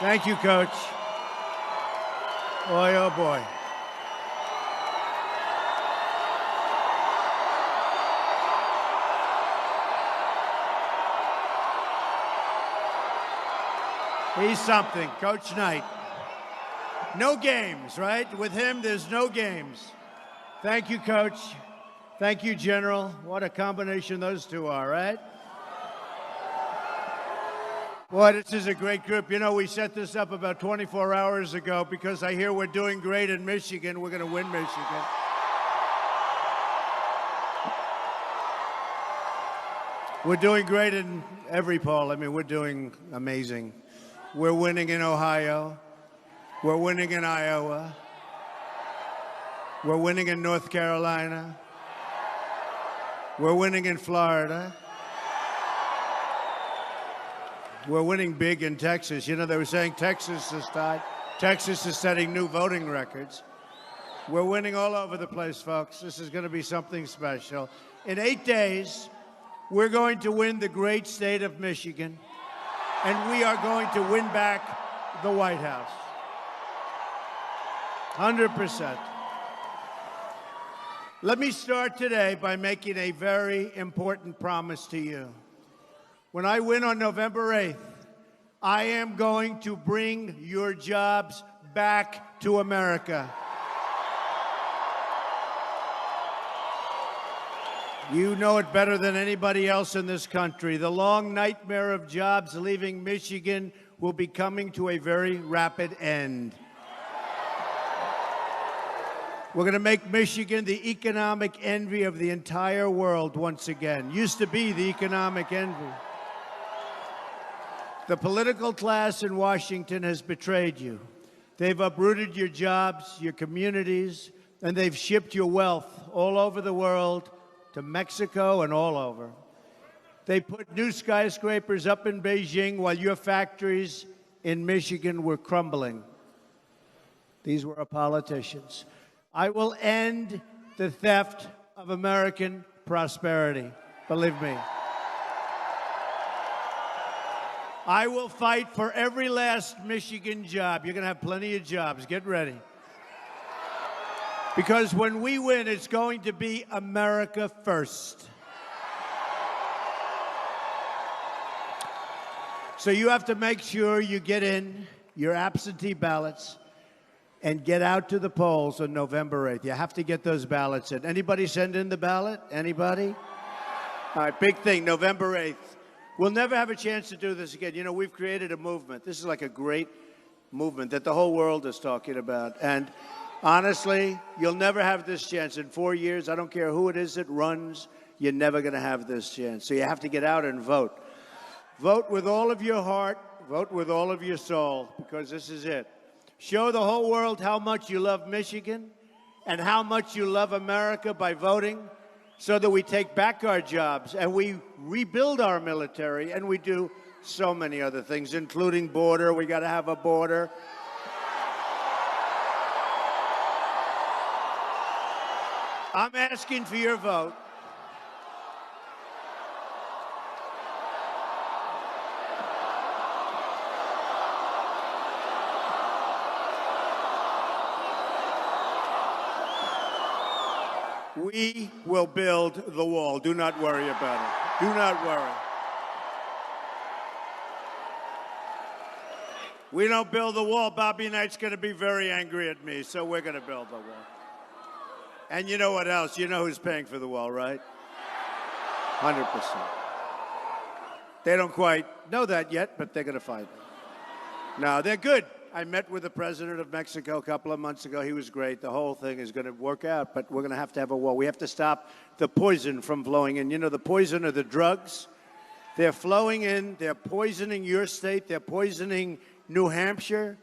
Thank you, Coach. Boy, oh boy. He's something, Coach Knight. No games, right? With him, there's no games. Thank you, Coach. Thank you, General. What a combination those two are, right? Boy, this is a great group. You know, we set this up about 24 hours ago because I hear we're doing great in Michigan. We're going to win Michigan. We're doing great in every poll. I mean, we're doing amazing. We're winning in Ohio. We're winning in Iowa. We're winning in North Carolina. We're winning in Florida. We're winning big in Texas. You know, they were saying Texas is setting new voting records. We're winning all over the place, folks. This is going to be something special. In 8 days, we're going to win the great state of Michigan, and we are going to win back the White House. 100%. Let me start today by making a very important promise to you. When I win on November 8th, I am going to bring your jobs back to America. You know it better than anybody else in this country. The long nightmare of jobs leaving Michigan will be coming to a very rapid end. We're going to make Michigan the economic envy of the entire world once again. Used to be the economic envy. The political class in Washington has betrayed you. They've uprooted your jobs, your communities, and they've shipped your wealth all over the world to Mexico and all over. They put new skyscrapers up in Beijing while your factories in Michigan were crumbling. These were our politicians. I will end the theft of American prosperity. Believe me. I will fight for every last Michigan job. You're going to have plenty of jobs. Get ready. Because when we win, it's going to be America first. So you have to make sure you get in your absentee ballots and get out to the polls on November 8th. You have to get those ballots in. Anybody send in the ballot? Anybody? All right, big thing, November 8th. We'll never have a chance to do this again. You know, we've created a movement. This is like a great movement that the whole world is talking about. And honestly, you'll never have this chance. In 4 years, I don't care who it is that runs, you're never going to have this chance. So you have to get out and vote. Vote with all of your heart. Vote with all of your soul, because this is it. Show the whole world how much you love Michigan and how much you love America by voting, so that we take back our jobs and we rebuild our military, and we do so many other things, including border. We got to have a border. I'm asking for your vote. We will build the wall. Do not worry about it. Do not worry. We don't build the wall, Bobby Knight's going to be very angry at me, so we're going to build the wall. And you know what else? You know who's paying for the wall, right? 100%. They don't quite know that yet, but they're going to find it. No, they're good. I met with the president of Mexico a couple of months ago. He was great. The whole thing is going to work out, but we're going to have a wall. We have to stop the poison from flowing in. You know, the poison are the drugs. They're flowing in. They're poisoning your state. They're poisoning New Hampshire.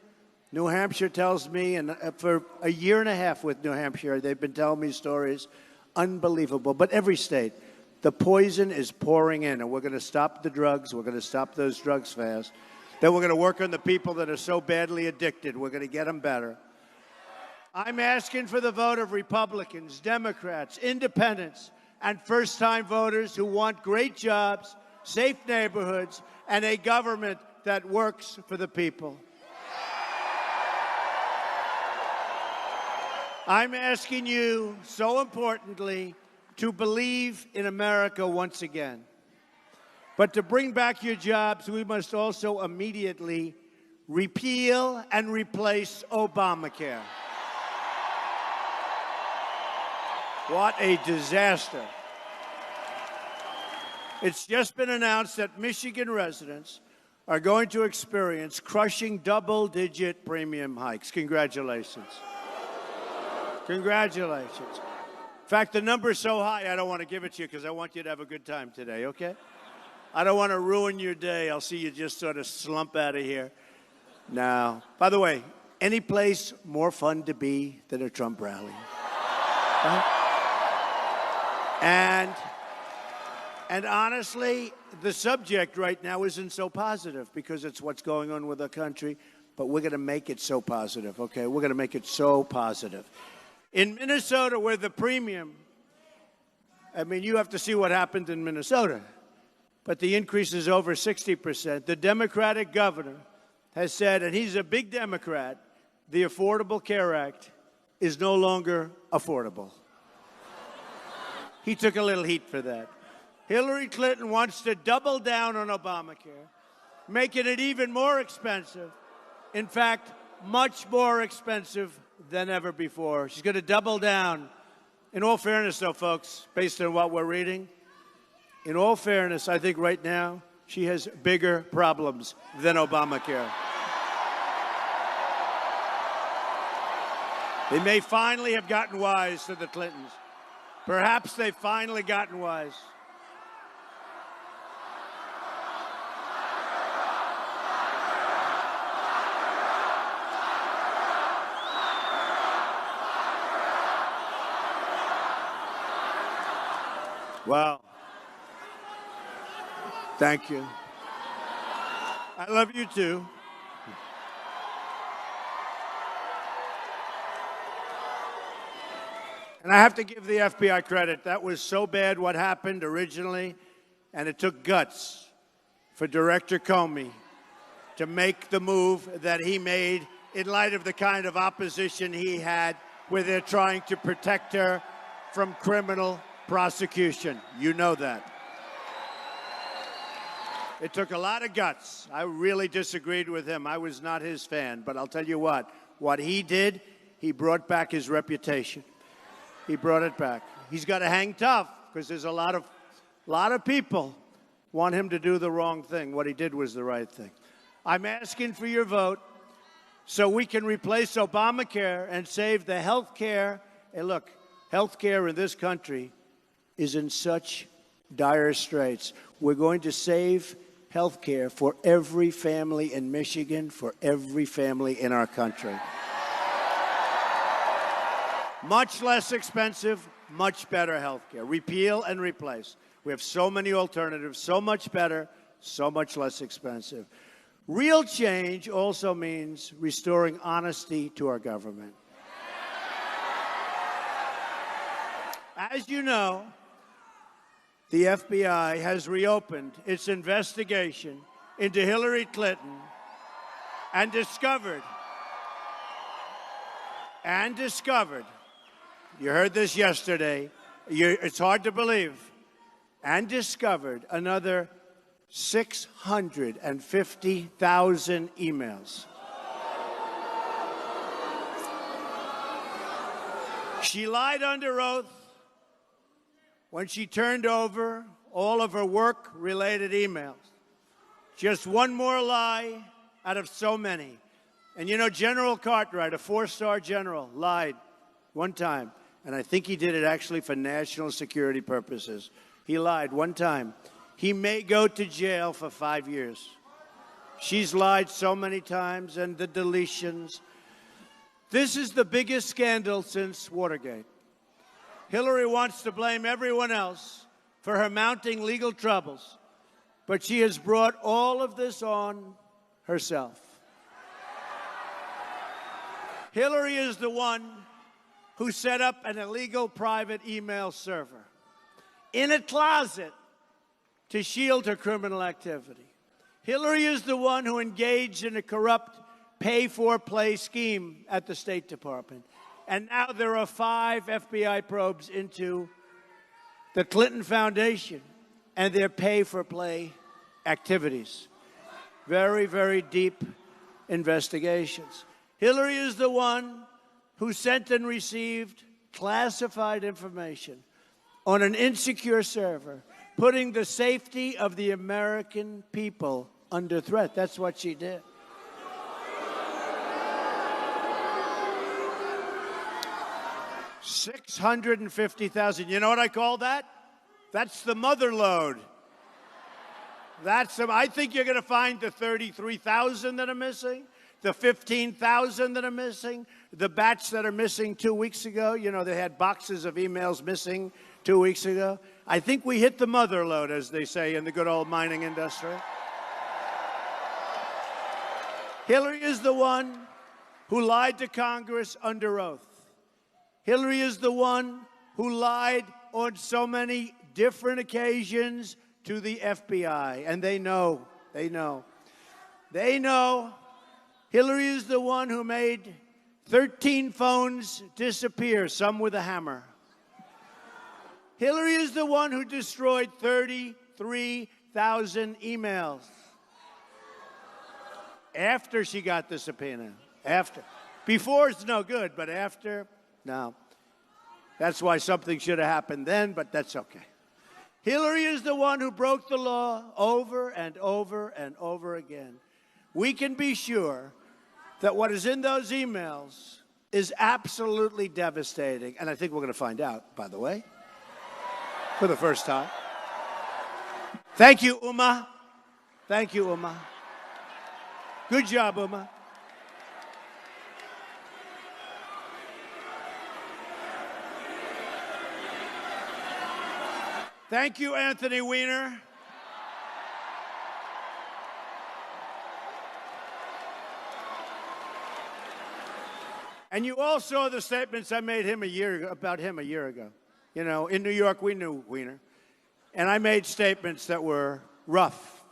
New Hampshire tells me, and for a year and a half with New Hampshire, they've been telling me stories. Unbelievable. But every state, the poison is pouring in, and we're going to stop the drugs. We're going to stop those drugs fast. Then we're going to work on the people that are so badly addicted. We're going to get them better. I'm asking for the vote of Republicans, Democrats, independents, and first-time voters who want great jobs, safe neighborhoods, and a government that works for the people. I'm asking you, so importantly, to believe in America once again. But to bring back your jobs, we must also immediately repeal and replace Obamacare. What a disaster. It's just been announced that Michigan residents are going to experience crushing double-digit premium hikes. Congratulations. Congratulations. In fact, the number is so high, I don't want to give it to you because I want you to have a good time today, okay? I don't want to ruin your day. I'll see you just sort of slump out of here. Now, by the way, any place more fun to be than a Trump rally? Right? And honestly, the subject right now isn't so positive because it's what's going on with the country, but we're going to make it so positive, okay? We're going to make it so positive. In Minnesota, where the premium, I mean, you have to see what happened in Minnesota, but the increase is over 60%. The Democratic governor has said, and he's a big Democrat, the Affordable Care Act is no longer affordable. He took a little heat for that. Hillary Clinton wants to double down on Obamacare, making it even more expensive. In fact, much more expensive than ever before. She's going to double down. In all fairness, though, folks, based on what we're reading, in all fairness, I think right now she has bigger problems than Obamacare. They may finally have gotten wise to the Clintons. Perhaps they've finally gotten wise. Wow. Thank you. I love you too. And I have to give the FBI credit. That was so bad what happened originally, and it took guts for Director Comey to make the move that he made in light of the kind of opposition he had where they're trying to protect her from criminal prosecution. You know that. It took a lot of guts. I really disagreed with him. I was not his fan. But I'll tell you what he did, he brought back his reputation. He brought it back. He's got to hang tough because there's a lot of people want him to do the wrong thing. What he did was the right thing. I'm asking for your vote so we can replace Obamacare and save the health care. And look, health care in this country is in such dire straits. We're going to save health care for every family in Michigan, for every family in our country. Much less expensive, much better health care. Repeal and replace. We have so many alternatives, so much better, so much less expensive. Real change also means restoring honesty to our government. As you know, the FBI has reopened its investigation into Hillary Clinton and discovered, you heard this yesterday, it's hard to believe, and discovered another 650,000 emails. She lied under oath when she turned over all of her work-related emails. Just one more lie out of so many. And you know, General Cartwright, a four-star general, lied one time. And I think he did it actually for national security purposes. He lied one time. He may go to jail for 5 years. She's lied so many times, and the deletions. This is the biggest scandal since Watergate. Hillary wants to blame everyone else for her mounting legal troubles, but she has brought all of this on herself. Hillary is the one who set up an illegal private email server in a closet to shield her criminal activity. Hillary is the one who engaged in a corrupt pay-for-play scheme at the State Department. And now there are 5 FBI probes into the Clinton Foundation and their pay-for-play activities. Very, very deep investigations. Hillary is the one who sent and received classified information on an insecure server, putting the safety of the American people under threat. That's what she did. $650,000. You know what I call that? That's the mother load. I think you're going to find the 33,000 that are missing, the 15,000 that are missing, the batch that are missing 2 weeks ago. You know, they had boxes of emails missing 2 weeks ago. I think we hit the mother load, as they say in the good old mining industry. Hillary is the one who lied to Congress under oath. Hillary is the one who lied on so many different occasions to the FBI, and they know. Hillary is the one who made 13 phones disappear, some with a hammer. Hillary is the one who destroyed 33,000 emails. After she got the subpoena. After. Before it's no good, but after, no. That's why something should have happened then, but that's okay. Hillary is the one who broke the law over and over and over again. We can be sure that what is in those emails is absolutely devastating. And I think we're going to find out, by the way, for the first time. Thank you, Uma. Thank you, Uma. Good job, Uma. Thank you, Anthony Weiner. And you all saw the statements I made about him a year ago. You know, in New York, we knew Weiner. And I made statements that were rough.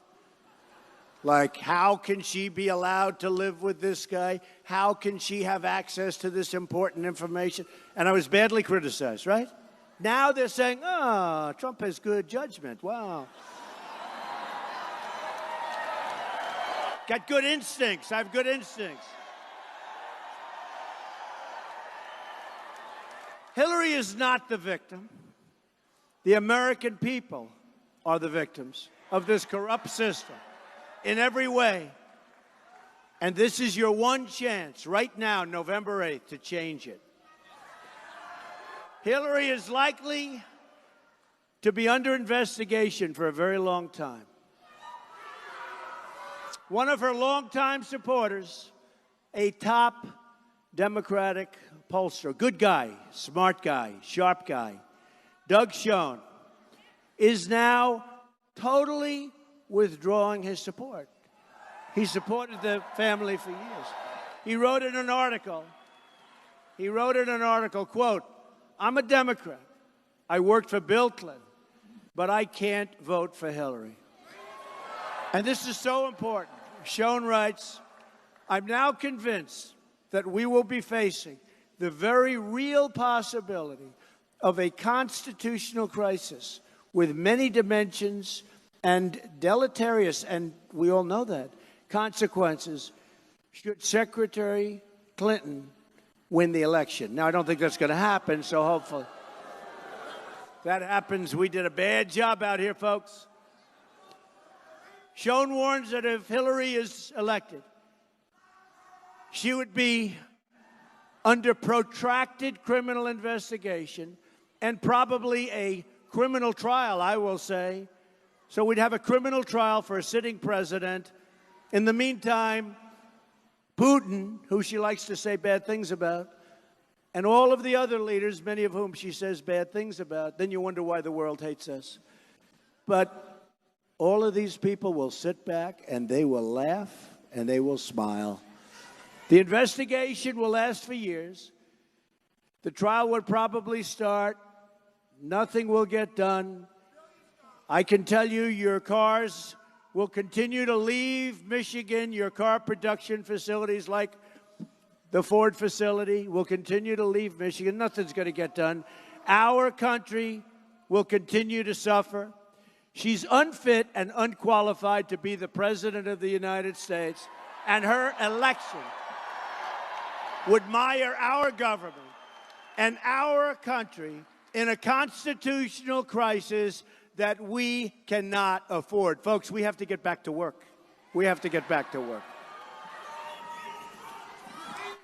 Like, how can she be allowed to live with this guy? How can she have access to this important information? And I was badly criticized, right? Now they're saying, oh, Trump has good judgment. Wow. Got good instincts. I have good instincts. Hillary is not the victim. The American people are the victims of this corrupt system in every way. And this is your one chance right now, November 8th, to change it. Hillary is likely to be under investigation for a very long time. One of her longtime supporters, a top Democratic pollster, good guy, smart guy, sharp guy, Doug Schoen, is now totally withdrawing his support. He supported the family for years. He wrote in an article, quote, I'm a Democrat. I worked for Bill Clinton, but I can't vote for Hillary. And this is so important. Schoen writes, I'm now convinced that we will be facing the very real possibility of a constitutional crisis with many dimensions and deleterious, and we all know that, consequences should Secretary Clinton win the election. Now, I don't think that's going to happen, so hopefully that happens. We did a bad job out here, folks. Schoen warns that if Hillary is elected, she would be under protracted criminal investigation and probably a criminal trial, I will say. So we'd have a criminal trial for a sitting president. In the meantime, Putin, who she likes to say bad things about, and all of the other leaders, many of whom she says bad things about, then you wonder why the world hates us. But all of these people will sit back and they will laugh and they will smile. The investigation will last for years. The trial would probably start. Nothing will get done. I can tell you your cars will continue to leave Michigan, your car production facilities like the Ford facility will continue to leave Michigan. Nothing's going to get done. Our country will continue to suffer. She's unfit and unqualified to be the President of the United States, and her election would mire our government and our country in a constitutional crisis that we cannot afford. Folks, we have to get back to work. We have to get back to work.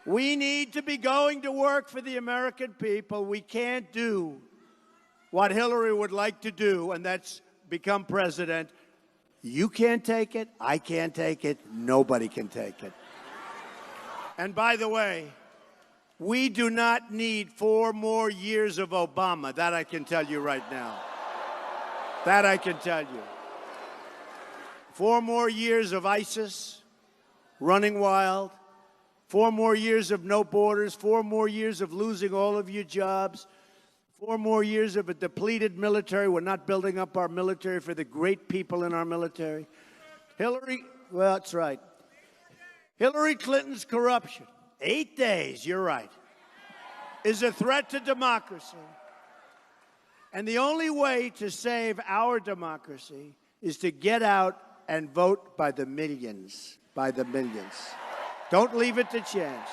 We need to be going to work for the American people. We can't do what Hillary would like to do, and that's become president. You can't take it. I can't take it. Nobody can take it. And by the way, we do not need 4 more years of Obama. That I can tell you right now. That I can tell you. 4 more years of ISIS running wild. 4 more years of no borders. 4 more years of losing all of your jobs. 4 more years of a depleted military. We're not building up our military for the great people in our military. Hillary, well, that's right. Hillary Clinton's corruption, 8 days, you're right, is a threat to democracy. And the only way to save our democracy is to get out and vote by the millions, by the millions. Don't leave it to chance.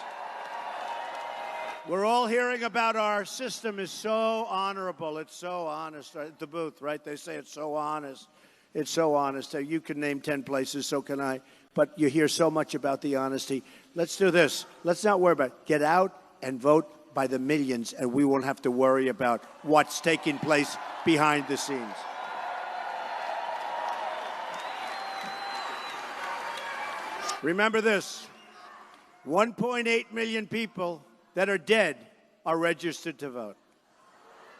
We're all hearing about our system is so honorable. It's so honest. At the booth, right? They say it's so honest. It's so honest. You can name 10 places, so can I. But you hear so much about the honesty. Let's do this. Let's not worry about it. Get out and vote by the millions, and we won't have to worry about what's taking place behind the scenes. Remember this. 1.8 million people that are dead are registered to vote.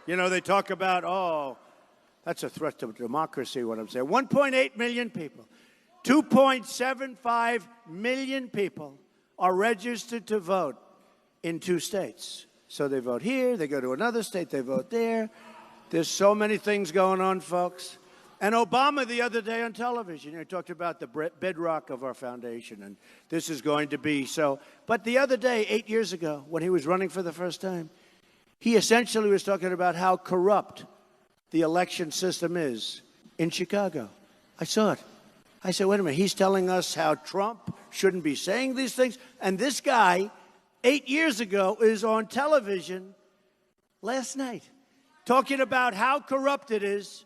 You know, they talk about, oh, that's a threat to democracy, what I'm saying. 1.8 million people. 2.75 million people are registered to vote in 2 states. So they vote here, they go to another state, they vote there. There's so many things going on, folks. And Obama the other day on television, he talked about the bedrock of our foundation, and this is going to be so. But the other day, 8 years ago, when he was running for the first time, he essentially was talking about how corrupt the election system is in Chicago. I saw it. I said, wait a minute, he's telling us how Trump shouldn't be saying these things, and this guy, 8 years ago, is on television last night talking about how corrupt it is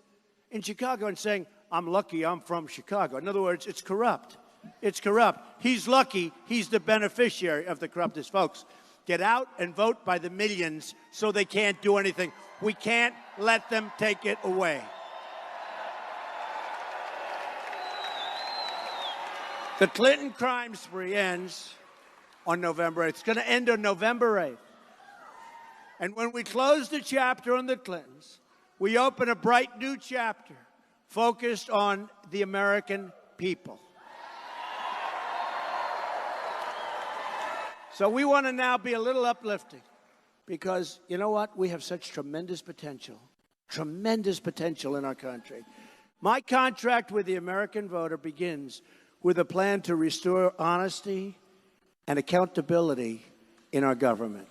in Chicago and saying, I'm lucky I'm from Chicago. In other words, it's corrupt. It's corrupt. He's lucky he's the beneficiary of the corruptness. Folks, get out and vote by the millions so they can't do anything. We can't let them take it away. The Clinton crime spree ends on November 8th. It's going to end on November 8th. And when we close the chapter on the Clintons, we open a bright new chapter focused on the American people. So we want to now be a little uplifting because, you know what? We have such tremendous potential in our country. My contract with the American voter begins with a plan to restore honesty and accountability in our government.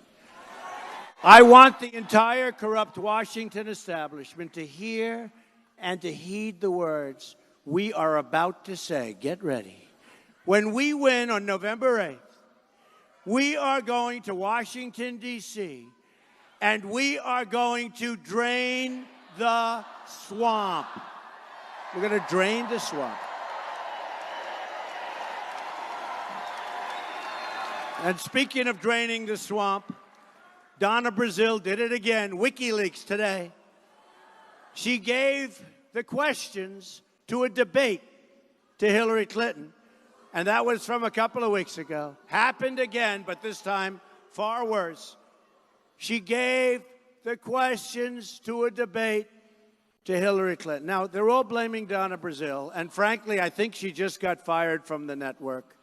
I want the entire corrupt Washington establishment to hear and to heed the words we are about to say. Get ready. When we win on November 8th, we are going to Washington, D.C., and we are going to drain the swamp. We're going to drain the swamp. And speaking of draining the swamp, Donna Brazile did it again. WikiLeaks today. She gave the questions to a debate to Hillary Clinton, and that was from a couple of weeks ago. Happened again, but this time far worse. She gave the questions to a debate to Hillary Clinton. Now, they're all blaming Donna Brazile, and frankly, I think she just got fired from the network.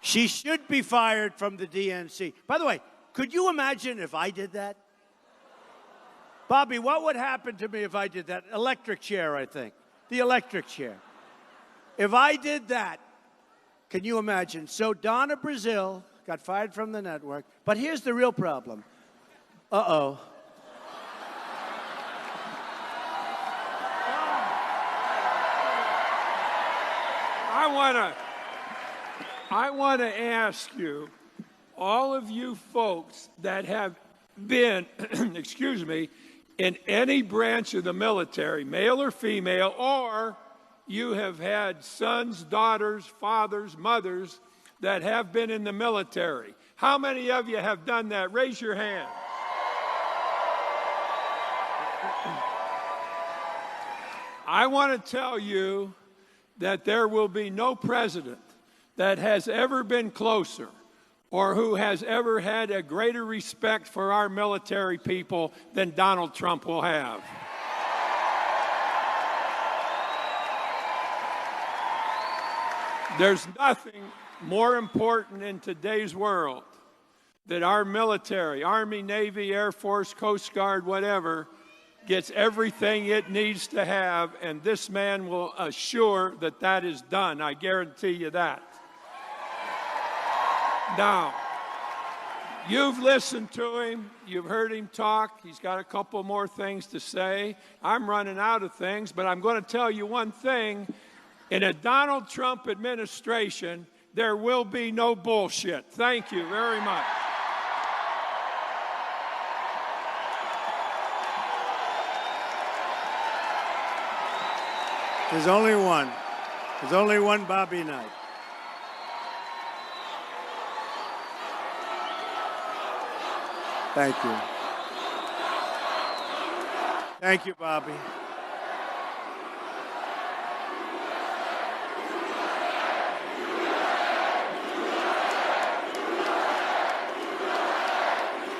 She should be fired from the DNC. By the way, could you imagine if I did that? Bobby, what would happen to me if I did that? Electric chair, I think. The electric chair. If I did that, Can you imagine? So Donna Brazile got fired from the network. But here's the real problem. Uh-oh. I want to ask you, all of you folks that have been, excuse me, in any branch of the military, male or female, or you have had sons, daughters, fathers, mothers that have been in the military. How many of you have done that? Raise your hand. I want to tell you that there will be no president that has ever been closer or who has ever had a greater respect for our military people than Donald Trump will have. There's nothing more important in today's world that our military, Army, Navy, Air Force, Coast Guard, whatever, gets everything it needs to have, and this man will assure that that is done. I guarantee you that. Now, you've listened to him. You've heard him talk. He's got a couple more things to say. I'm running out of things, but I'm going to tell you one thing. In a Donald Trump administration, there will be no bullshit. Thank you very much. There's only one. There's only one Bobby Knight. Thank you. Thank you, Bobby.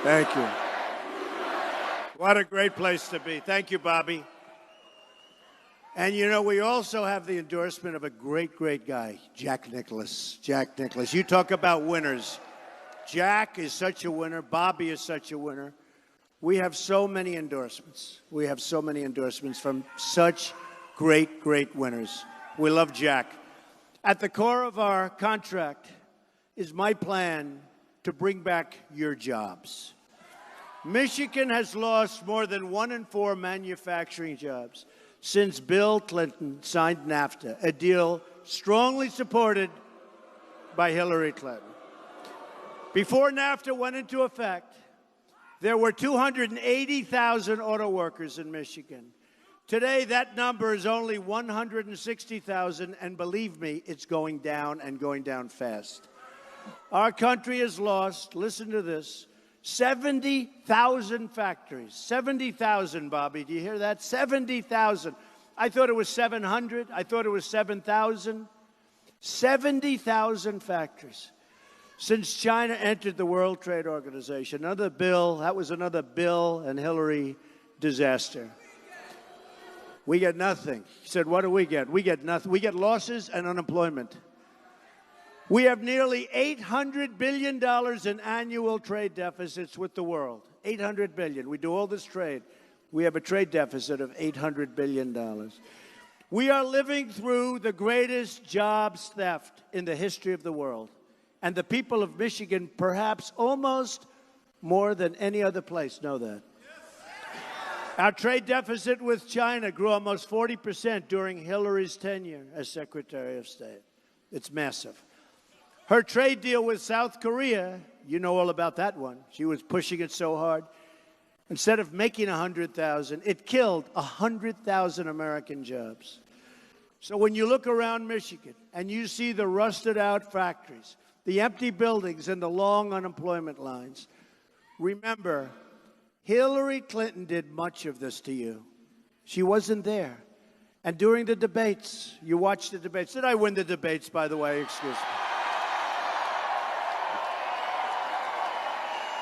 Thank you. What a great place to be. Thank you, Bobby. And, you know, we also have the endorsement of a great, great guy, Jack Nicklaus. Jack Nicklaus. You talk about winners. Jack is such a winner. Bobby is such a winner. We have so many endorsements. We have so many endorsements from such great, great winners. We love Jack. At the core of our contract is my plan to bring back your jobs. Michigan has lost more than 1 in 4 manufacturing jobs since Bill Clinton signed NAFTA, a deal strongly supported by Hillary Clinton. Before NAFTA went into effect, there were 280,000 auto workers in Michigan. Today, that number is only 160,000, and believe me, it's going down and going down fast. Our country has lost, listen to this, 70,000 factories. 70,000, Bobby. Do you hear that? 70,000. I thought it was 700. I thought it was 7,000. 70,000 factories. Since China entered the World Trade Organization, another Bill, that was another Bill and Hillary disaster. We get nothing. He said, what do we get? We get nothing. We get losses and unemployment. We have nearly $800 billion in annual trade deficits with the world. $800 billion. We do all this trade. We have a trade deficit of $800 billion. We are living through the greatest jobs theft in the history of the world. And the people of Michigan, perhaps almost more than any other place, know that. Our trade deficit with China grew almost 40% during Hillary's tenure as Secretary of State. It's massive. Her trade deal with South Korea, you know all about that one. She was pushing it so hard. Instead of making 100,000, it killed 100,000 American jobs. So when you look around Michigan and you see the rusted out factories, the empty buildings and the long unemployment lines, remember, Hillary Clinton did much of this to you. She wasn't there. And during the debates, you watched the debates. Did I win the debates, by the way? Excuse me.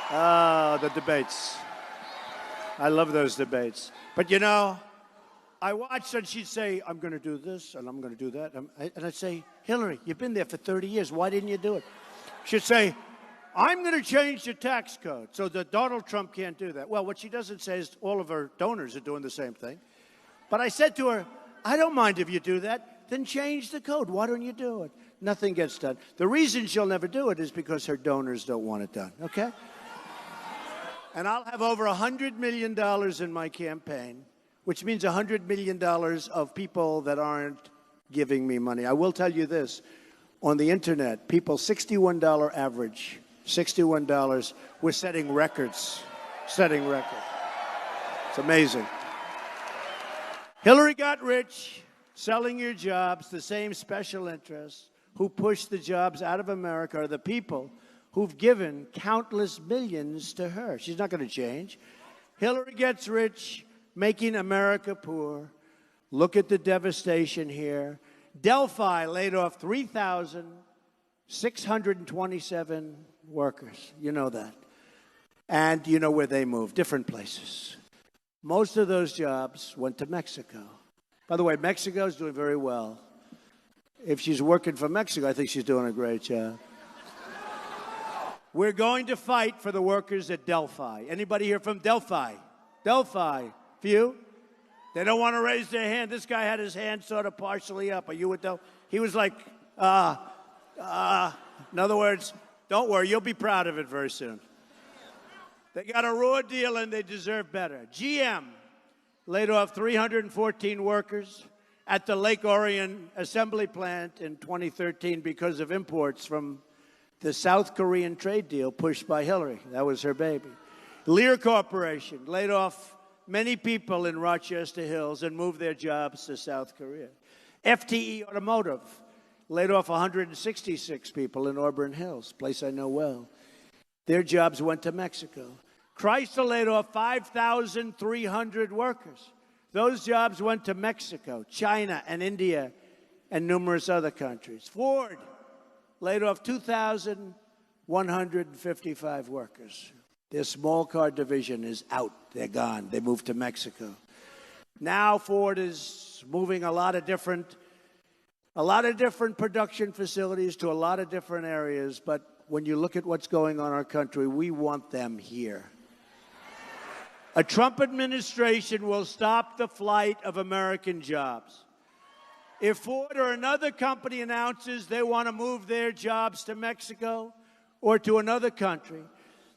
Ah, the debates. I love those debates. But, you know, I watched and she'd say, I'm going to do this and I'm going to do that. And I'd say, Hillary, you've been there for 30 years. Why didn't you do it? She'd say, I'm going to change the tax code so that Donald Trump can't do that. Well, what she doesn't say is all of her donors are doing the same thing. But I said to her, I don't mind if you do that. Then change the code. Why don't you do it? Nothing gets done. The reason she'll never do it is because her donors don't want it done, okay? And I'll have over $100 million in my campaign, which means $100 million of people that aren't giving me money. I will tell you this. On the internet, people, $61 average, $61. We're setting records, setting records. It's amazing. Hillary got rich selling your jobs. The same special interests who push the jobs out of America are the people who've given countless millions to her. She's not going to change. Hillary gets rich, making America poor. Look at the devastation here. Delphi laid off 3,627 workers. You know that. And you know where they moved, different places. Most of those jobs went to Mexico. By the way, Mexico's doing very well. If she's working for Mexico, I think she's doing a great job. We're going to fight for the workers at Delphi. Anybody here from Delphi? Delphi. Few? They don't want to raise their hand. This guy had his hand sort of partially up. Are you with Delphi? He was like, in other words, don't worry, you'll be proud of it very soon. They got a raw deal and they deserve better. GM laid off 314 workers at the Lake Orion assembly plant in 2013 because of imports from the South Korean trade deal pushed by Hillary. That was her baby. Lear Corporation laid off many people in Rochester Hills and moved their jobs to South Korea. FTE Automotive laid off 166 people in Auburn Hills, place I know well. Their jobs went to Mexico. Chrysler laid off 5,300 workers. Those jobs went to Mexico, China, and India, and numerous other countries. Ford laid off 2,155 workers. Their small car division is out. They're gone. They moved to Mexico. Now Ford is moving a lot of different production facilities to a lot of different areas. But when you look at what's going on in our country, we want them here. A Trump administration will stop the flight of American jobs. If Ford or another company announces they want to move their jobs to Mexico or to another country,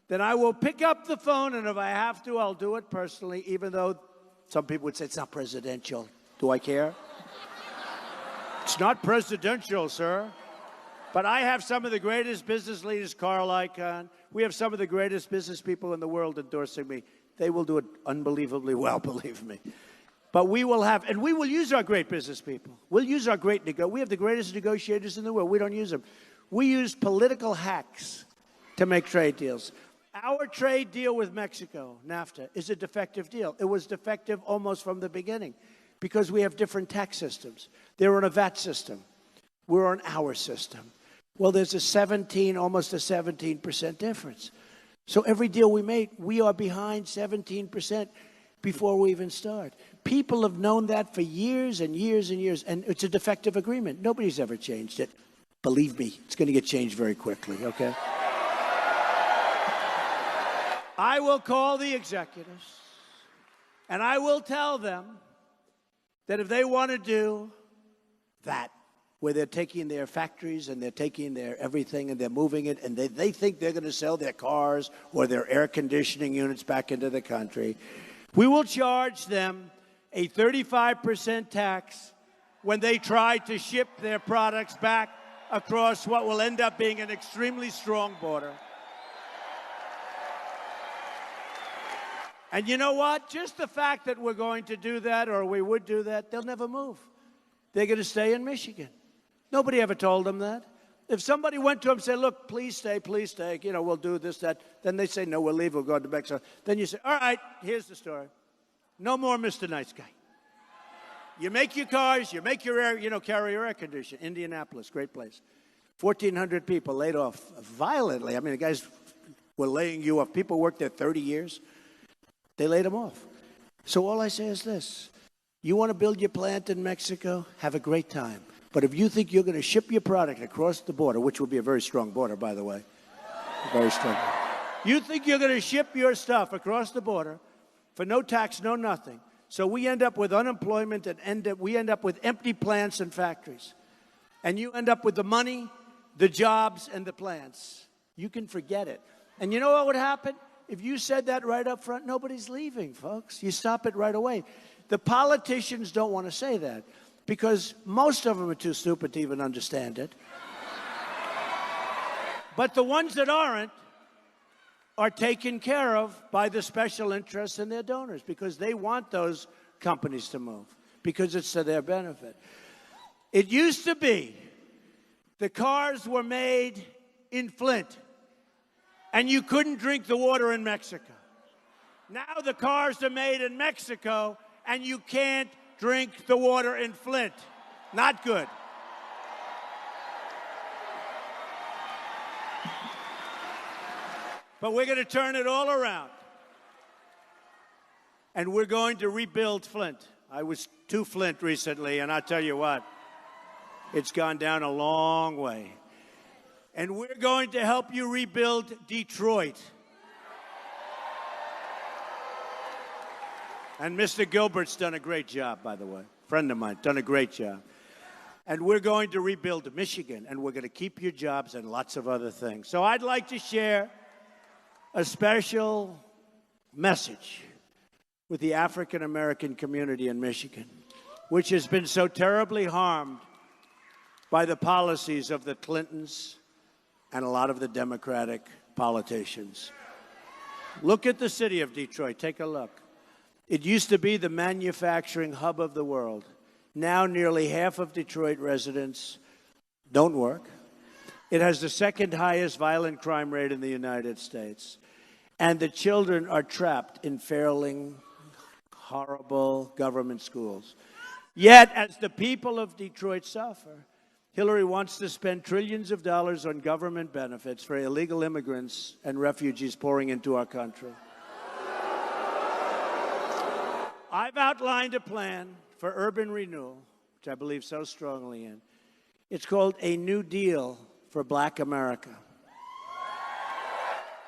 then I will pick up the phone, and if I have to, I'll do it personally, even though some people would say it's not presidential. Do I care? It's not presidential, sir. But I have some of the greatest business leaders, Carl Icahn. We have some of the greatest business people in the world endorsing me. They will do it unbelievably well, believe me. But we will have, and we will use our great business people. We'll use our we have the greatest negotiators in the world. We don't use them. We use political hacks to make trade deals. Our trade deal with Mexico, NAFTA, is a defective deal. It was defective almost from the beginning because we have different tax systems. They're on a VAT system. We're on our system. Well, there's almost a 17% difference. So every deal we make, we are behind 17% before we even start. People have known that for years and years and years, and it's a defective agreement. Nobody's ever changed it. Believe me, it's going to get changed very quickly, okay? I will call the executives, and I will tell them that if they want to do that, where they're taking their factories and they're taking their everything and they're moving it, and they think they're going to sell their cars or their air conditioning units back into the country, we will charge them a 35% tax when they try to ship their products back across what will end up being an extremely strong border. And you know what? Just the fact that we're going to do that, or we would do that, they'll never move. They're going to stay in Michigan. Nobody ever told them that. If somebody went to them and said, look, please stay, we'll do this, that, then they say, no, we'll leave, we'll go to Mexico. Then you say, all right, here's the story. No more Mr. Nice Guy. You make your cars, you make your air, carry your air conditioning. Indianapolis, great place. 1,400 people laid off violently. I mean, the guys were laying you off. People worked there 30 years. They laid them off. So all I say is this. You want to build your plant in Mexico? Have a great time. But if you think you're going to ship your product across the border, which will be a very strong border, by the way, very strong. You think you're going to ship your stuff across the border for no tax, no nothing. So we end up with unemployment and we end up with empty plants and factories. And you end up with the money, the jobs, and the plants. You can forget it. And you know what would happen? If you said that right up front, nobody's leaving, folks. You stop it right away. The politicians don't want to say that because most of them are too stupid to even understand it. But the ones that aren't are taken care of by the special interests and their donors because they want those companies to move because it's to their benefit. It used to be the cars were made in Flint and you couldn't drink the water in Mexico. Now the cars are made in Mexico and you can't drink the water in Flint. Not good. But we're going to turn it all around. And we're going to rebuild Flint. I was to Flint recently, and I'll tell you what, it's gone down a long way. And we're going to help you rebuild Detroit. And Mr. Gilbert's done a great job, by the way. Friend of mine, done a great job. And we're going to rebuild Michigan, and we're going to keep your jobs and lots of other things. So I'd like to share a special message with the African American community in Michigan, which has been so terribly harmed by the policies of the Clintons and a lot of the Democratic politicians. Look at the city of Detroit. Take a look. It used to be the manufacturing hub of the world. Now nearly half of Detroit residents don't work. It has the second highest violent crime rate in the United States. And the children are trapped in failing, horrible government schools. Yet, as the people of Detroit suffer, Hillary wants to spend trillions of dollars on government benefits for illegal immigrants and refugees pouring into our country. I've outlined a plan for urban renewal, which I believe so strongly in. It's called a New Deal for Black America.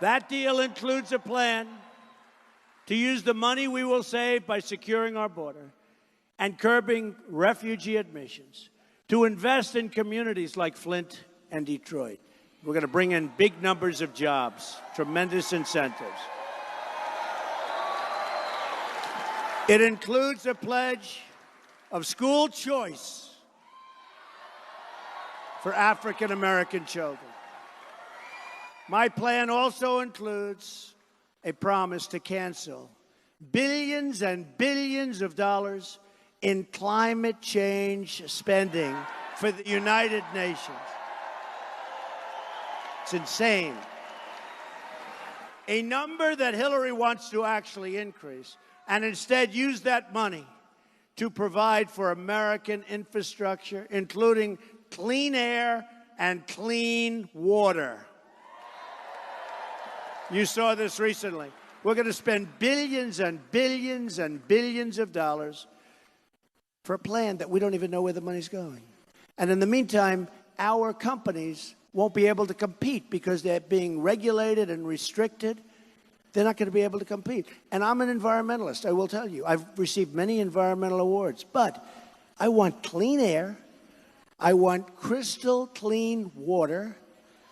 That deal includes a plan to use the money we will save by securing our border and curbing refugee admissions, to invest in communities like Flint and Detroit. We're going to bring in big numbers of jobs, tremendous incentives. It includes a pledge of school choice for African American children. My plan also includes a promise to cancel billions and billions of dollars in climate change spending for the United Nations. It's insane. A number that Hillary wants to actually increase, and instead use that money to provide for American infrastructure, including clean air and clean water. You saw this recently. We're going to spend billions and billions and billions of dollars for a plan that we don't even know where the money's going. And in the meantime, our companies won't be able to compete because they're being regulated and restricted. They're not going to be able to compete. And I'm an environmentalist, I will tell you. I've received many environmental awards, but I want clean air, I want crystal clean water,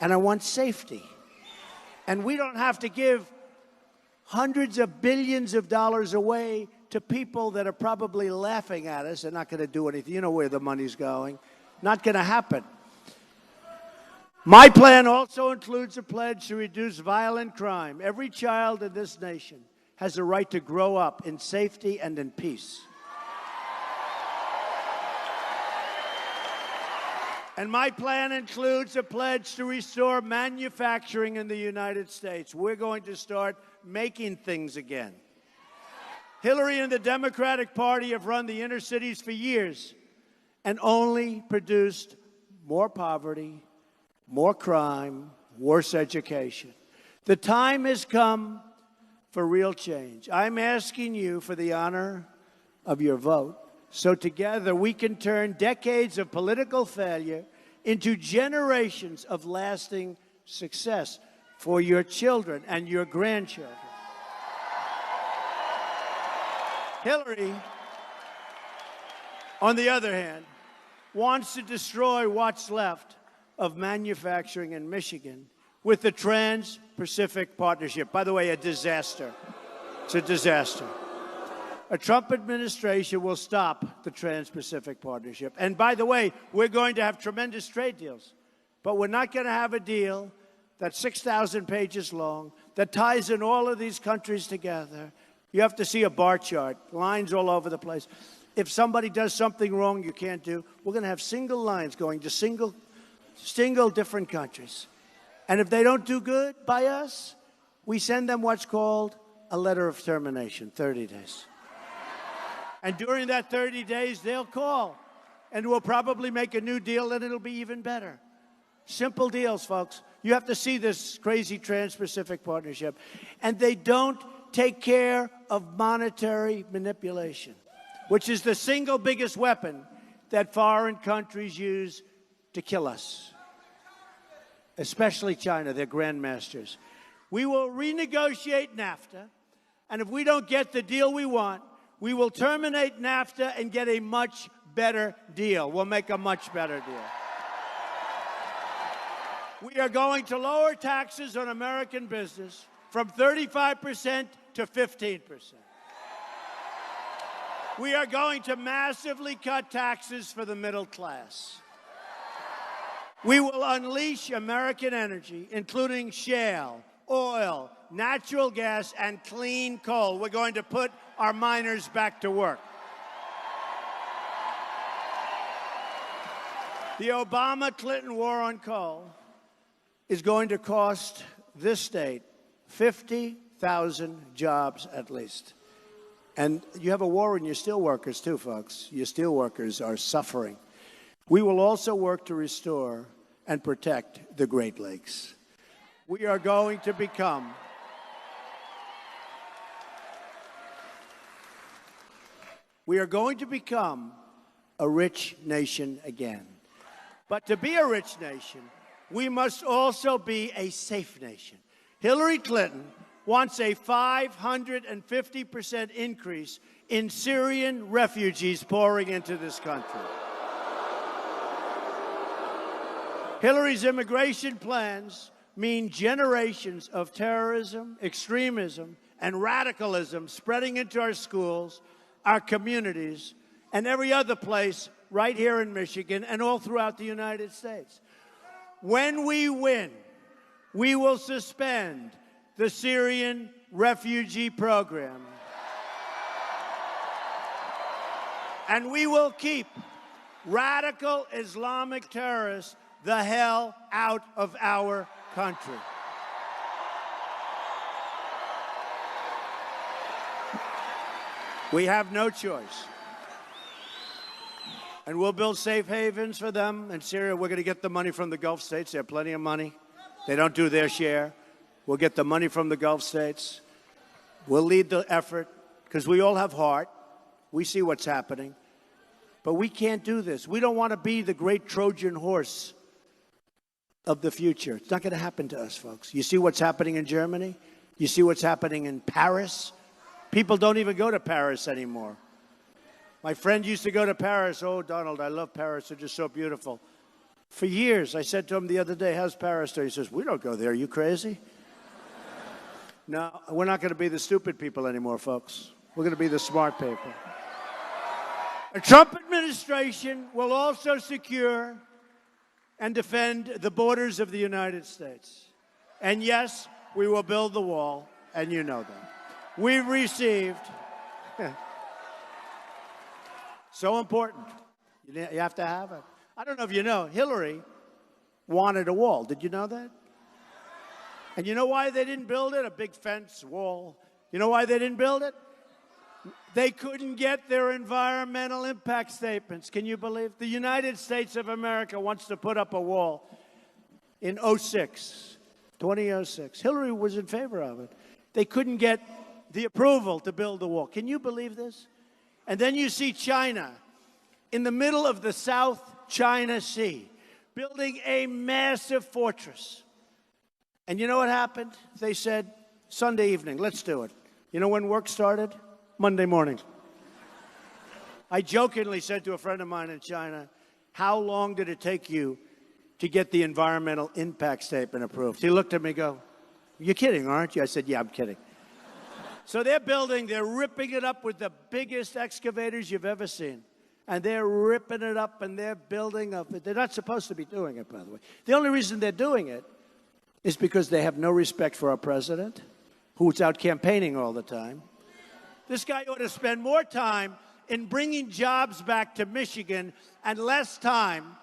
and I want safety. And we don't have to give hundreds of billions of dollars away to people that are probably laughing at us and not going to do anything. You know where the money's going. Not going to happen. My plan also includes a pledge to reduce violent crime. Every child in this nation has a right to grow up in safety and in peace. And my plan includes a pledge to restore manufacturing in the United States. We're going to start making things again. Hillary and the Democratic Party have run the inner cities for years and only produced more poverty, more crime, worse education. The time has come for real change. I'm asking you for the honor of your vote so together we can turn decades of political failure into generations of lasting success for your children and your grandchildren. Hillary, on the other hand, wants to destroy what's left of manufacturing in Michigan with the Trans-Pacific Partnership. By the way, a disaster. It's a disaster. A Trump administration will stop the Trans-Pacific Partnership. And by the way, we're going to have tremendous trade deals. But we're not going to have a deal that's 6,000 pages long, that ties in all of these countries together. You have to see a bar chart, lines all over the place. If somebody does something wrong you can't do, we're going to have single lines going to single different countries. And if they don't do good by us, we send them what's called a letter of termination, 30 days. And during that 30 days, they'll call, and we'll probably make a new deal, and it'll be even better. Simple deals, folks. You have to see this crazy Trans-Pacific Partnership. And they don't take care of monetary manipulation, which is the single biggest weapon that foreign countries use to kill us, especially China, their grandmasters. We will renegotiate NAFTA, and if we don't get the deal we want, we will terminate NAFTA and get a much better deal. We'll make a much better deal. We are going to lower taxes on American business from 35% to 15%. We are going to massively cut taxes for the middle class. We will unleash American energy, including shale, oil, natural gas, and clean coal. We're going to put our miners back to work. The Obama-Clinton war on coal is going to cost this state 50,000 jobs at least. And you have a war on your steelworkers too, folks. Your steelworkers are suffering. We will also work to restore and protect the Great Lakes. We are going to become a rich nation again. But to be a rich nation, we must also be a safe nation. Hillary Clinton wants a 550% increase in Syrian refugees pouring into this country. Hillary's immigration plans mean generations of terrorism, extremism, and radicalism spreading into our schools, our communities, and every other place right here in Michigan and all throughout the United States. When we win, we will suspend the Syrian refugee program. And we will keep radical Islamic terrorists the hell out of our country. We have no choice. And we'll build safe havens for them in Syria. We're going to get the money from the Gulf states. They have plenty of money. They don't do their share. We'll get the money from the Gulf states. We'll lead the effort because we all have heart. We see what's happening. But we can't do this. We don't want to be the great Trojan horse of the future. It's not going to happen to us, folks. You see what's happening in Germany? You see what's happening in Paris? People don't even go to Paris anymore. My friend used to go to Paris. Oh, Donald, I love Paris. They're just so beautiful. For years, I said to him the other day, how's Paris there? He says, we don't go there. Are you crazy? No, we're not going to be the stupid people anymore, folks. We're going to be the smart people. A Trump administration will also secure and defend the borders of the United States. And yes, we will build the wall, and you know that. We've received... So important. You have to have it. I don't know if you know, Hillary wanted a wall. Did you know that? And you know why they didn't build it? A big fence, wall. You know why they didn't build it? They couldn't get their environmental impact statements. Can you believe? The United States of America wants to put up a wall in 2006. Hillary was in favor of it. They couldn't get the approval to build the wall. Can you believe this? And then you see China in the middle of the South China Sea, building a massive fortress. And you know what happened? They said, Sunday evening, let's do it. You know when work started? Monday morning. I jokingly said to a friend of mine in China, how long did it take you to get the environmental impact statement approved? He looked at me and go, you're kidding, aren't you? I said, yeah, I'm kidding. So they're ripping it up with the biggest excavators you've ever seen. And they're ripping it up and they're building up. They're not supposed to be doing it, by the way. The only reason they're doing it is because they have no respect for our president, who's out campaigning all the time. This guy ought to spend more time in bringing jobs back to Michigan and less time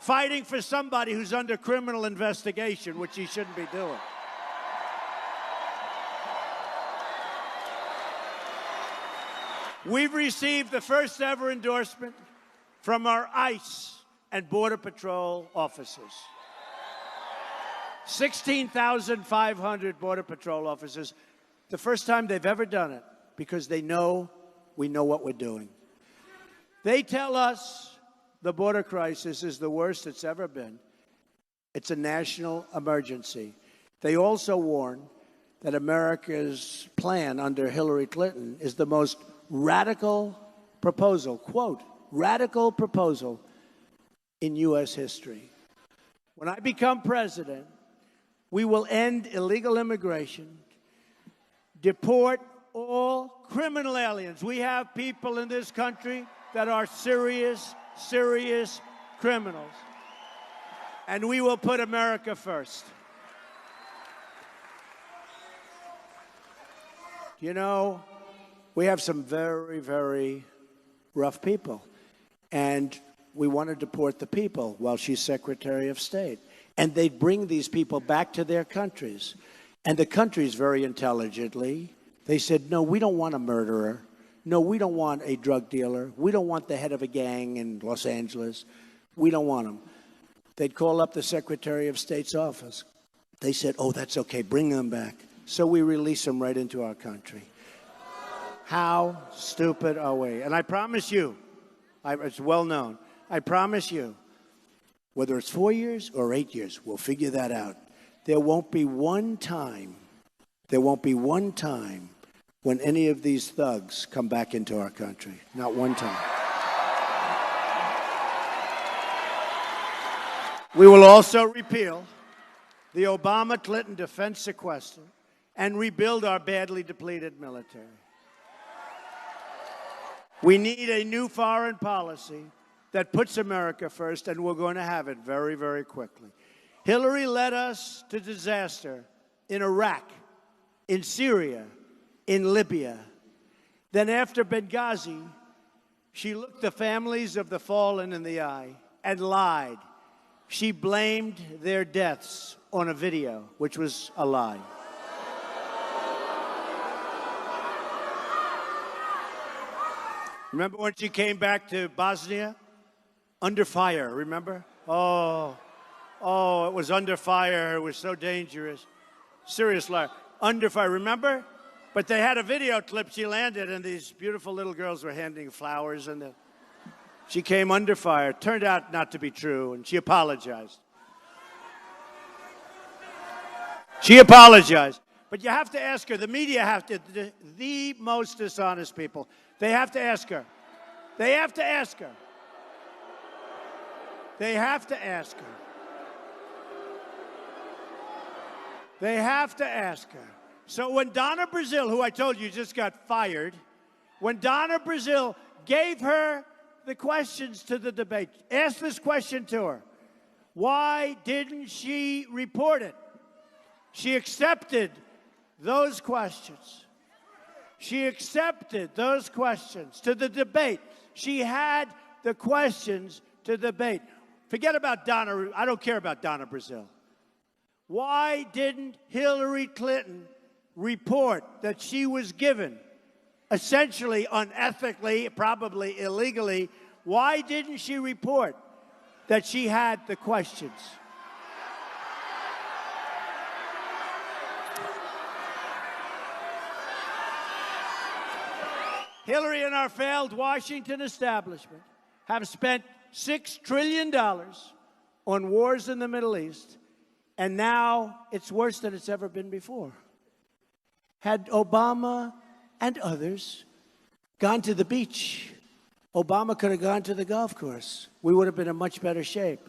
fighting for somebody who's under criminal investigation, which he shouldn't be doing. We've received the first ever endorsement from our ICE and Border Patrol officers. 16,500 Border Patrol officers. The first time they've ever done it, because they know we know what we're doing. They tell us the border crisis is the worst it's ever been. It's a national emergency. They also warn that America's plan under Hillary Clinton is the most radical proposal, quote, radical proposal in U.S. history. When I become president, we will end illegal immigration, deport all criminal aliens. We have people in this country that are serious, serious criminals. And we will put America first. You know, we have some very, very rough people. And we want to deport the people while she's Secretary of State. And they'd bring these people back to their countries. And the countries, very intelligently, they said, no, we don't want a murderer. No, we don't want a drug dealer. We don't want the head of a gang in Los Angeles. We don't want him. They'd call up the Secretary of State's office. They said, oh, that's okay, bring them back. So we release them right into our country. How stupid are we? And I promise you, it's well known, I promise you, whether it's 4 years or 8 years, we'll figure that out. There won't be one time when any of these thugs come back into our country. Not one time. We will also repeal the Obama-Clinton defense sequester and rebuild our badly depleted military. We need a new foreign policy that puts America first, and we're going to have it very, very quickly. Hillary led us to disaster in Iraq, in Syria, in Libya. Then after Benghazi, she looked the families of the fallen in the eye and lied. She blamed their deaths on a video, which was a lie. Remember when she came back to Bosnia? Under fire, remember? Oh, it was under fire. It was so dangerous. Serious lie. Under fire, remember? But they had a video clip. She landed, and these beautiful little girls were handing flowers, and she came under fire. Turned out not to be true, and she apologized. She apologized. But you have to ask her. The media have to, the most dishonest people, they have to ask her. They have to ask her. They have to ask her. They have to ask her. So when Donna Brazile, who I told you just got fired, when Donna Brazile gave her the questions to the debate, asked this question to her, why didn't she report it? She accepted those questions. She accepted those questions to the debate. She had the questions to debate. Forget about Donna. I don't care about Donna Brazile. Why didn't Hillary Clinton report that she was given, essentially unethically, probably illegally, why didn't she report that she had the questions? Hillary and our failed Washington establishment have spent $6 trillion on wars in the Middle East, and now it's worse than it's ever been before. Had Obama and others gone to the beach Obama could have gone to the golf course. We would have been in much better shape.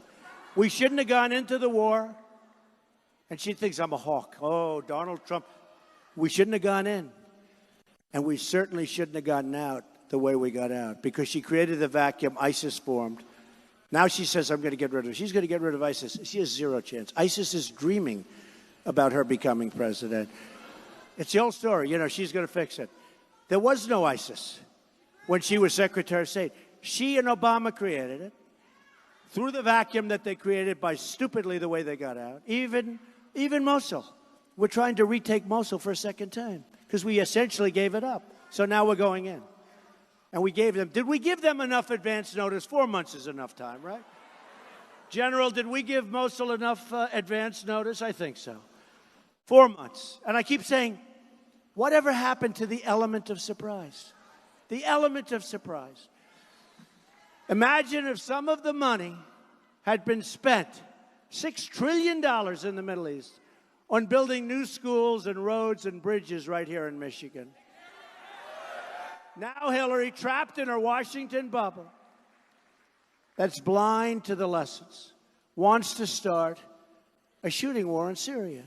We shouldn't have gone into the war. And she thinks I'm a hawk. Oh, Donald Trump. We shouldn't have gone in. And we certainly shouldn't have gotten out the way we got out, because she created the vacuum. ISIS formed. Now she says, I'm going to get rid of her. She's going to get rid of ISIS. She has zero chance. ISIS is dreaming about her becoming president. It's the old story. You know, she's going to fix it. There was no ISIS when she was Secretary of State. She and Obama created it through the vacuum that they created by stupidly the way they got out. Even Mosul. We're trying to retake Mosul for a second time because we essentially gave it up. So now we're going in. And we gave them, did we give them enough advance notice? 4 months is enough time, right? General, did we give Mosul enough advance notice? I think so. 4 months. And I keep saying, whatever happened to the element of surprise? The element of surprise. Imagine if some of the money had been spent, $6 trillion in the Middle East, on building new schools and roads and bridges right here in Michigan. Now Hillary, trapped in her Washington bubble, that's blind to the lessons, wants to start a shooting war in Syria,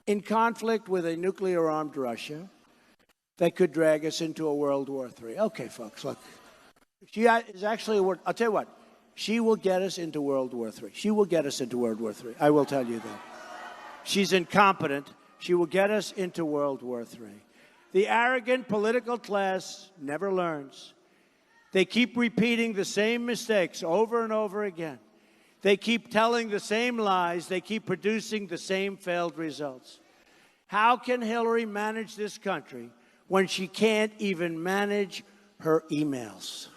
in conflict with a nuclear-armed Russia that could drag us into a World War III. Okay, folks, look. She is actually a word. I'll tell you what. She will get us into World War III. She will get us into World War III. I will tell you that. She's incompetent. She will get us into World War III. The arrogant political class never learns. They keep repeating the same mistakes over and over again. They keep telling the same lies. They keep producing the same failed results. How can Hillary manage this country when she can't even manage her emails?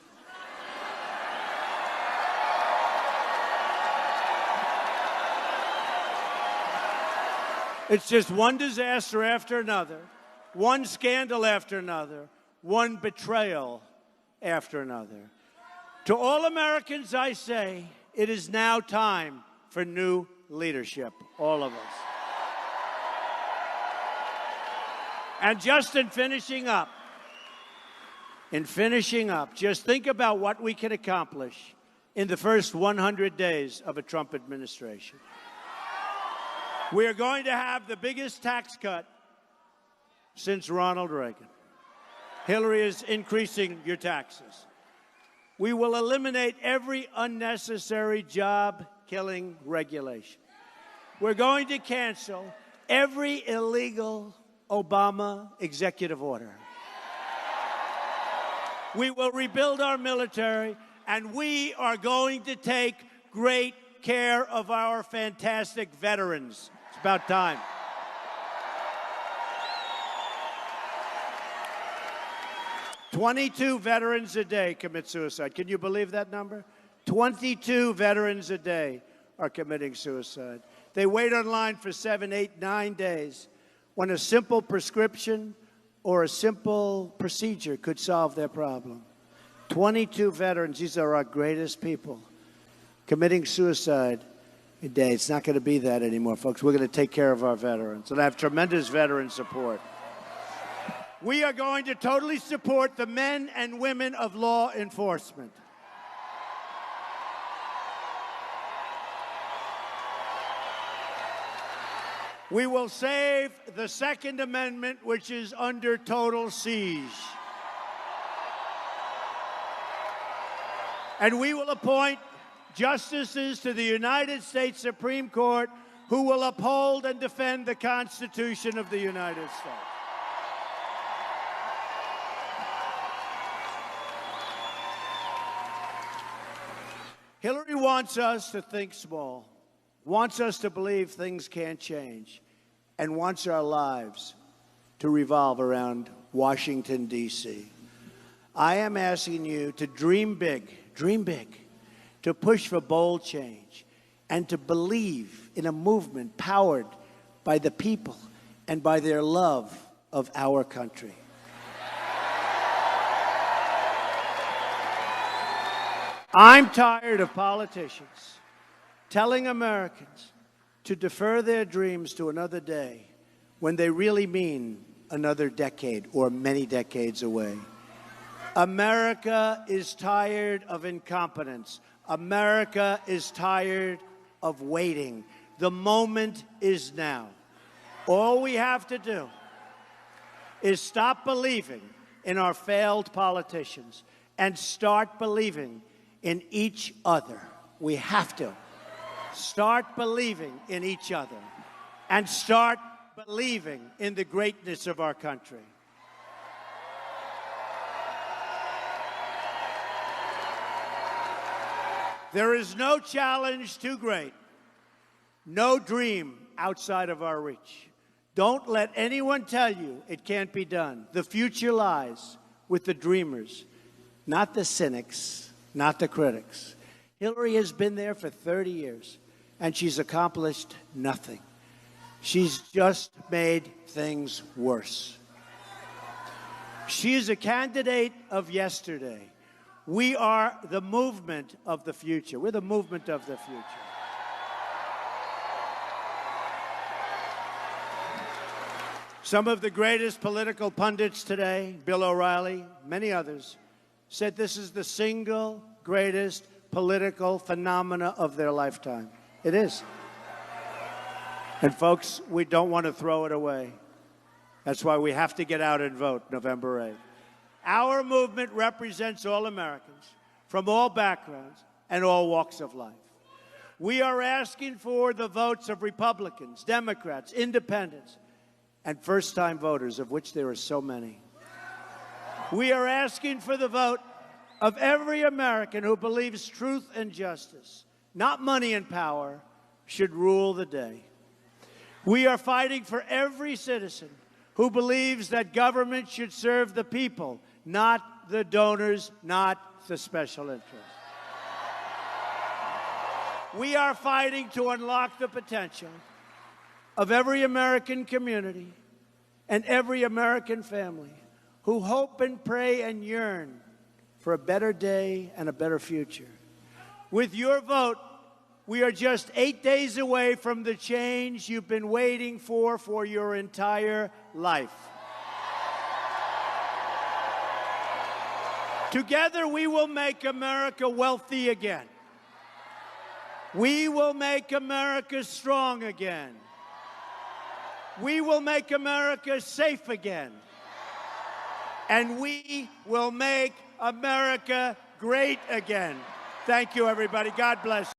It's just one disaster after another, one scandal after another, one betrayal after another. To all Americans, I say, it is now time for new leadership, all of us. And just in finishing up, just think about what we can accomplish in the first 100 days of a Trump administration. We are going to have the biggest tax cut since Ronald Reagan. Hillary is increasing your taxes. We will eliminate every unnecessary job-killing regulation. We're going to cancel every illegal Obama executive order. We will rebuild our military, and we are going to take great care of our fantastic veterans. It's about time. "22 veterans a day commit suicide." Can you believe that number? 22 veterans a day are committing suicide. They wait online for 7, 8, 9 days when a simple prescription or a simple procedure could solve their problem. 22 veterans, these are our greatest people, committing suicide a day. It's not going to be that anymore, folks. We're going to take care of our veterans, and I have tremendous veteran support. We are going to totally support the men and women of law enforcement. We will save the Second Amendment, which is under total siege. And we will appoint justices to the United States Supreme Court who will uphold and defend the Constitution of the United States. Hillary wants us to think small, wants us to believe things can't change, and wants our lives to revolve around Washington, D.C. I am asking you to dream big, to push for bold change, and to believe in a movement powered by the people and by their love of our country. I'm tired of politicians telling Americans to defer their dreams to another day when they really mean another decade or many decades away. America is tired of incompetence. America is tired of waiting. The moment is now. All we have to do is stop believing in our failed politicians and start believing in each other. We have to start believing in each other and start believing in the greatness of our country. There is no challenge too great, no dream outside of our reach. Don't let anyone tell you it can't be done. The future lies with the dreamers, not the cynics, not the critics. Hillary has been there for 30 years, and she's accomplished nothing. She's just made things worse. She is a candidate of yesterday. We are the movement of the future. We're the movement of the future. Some of the greatest political pundits today, Bill O'Reilly, many others, said this is the single greatest political phenomena of their lifetime. It is. And folks, we don't want to throw it away. That's why we have to get out and vote November 8th. Our movement represents all Americans from all backgrounds and all walks of life. We are asking for the votes of Republicans, Democrats, independents, and first-time voters, of which there are so many. We are asking for the vote of every American who believes truth and justice, not money and power, should rule the day. We are fighting for every citizen who believes that government should serve the people, not the donors, not the special interests. We are fighting to unlock the potential of every American community and every American family who hope and pray and yearn for a better day and a better future. With your vote, we are just 8 days away from the change you've been waiting for your entire life. Together, we will make America wealthy again. We will make America strong again. We will make America safe again. And we will make America great again. Thank you, everybody. God bless you.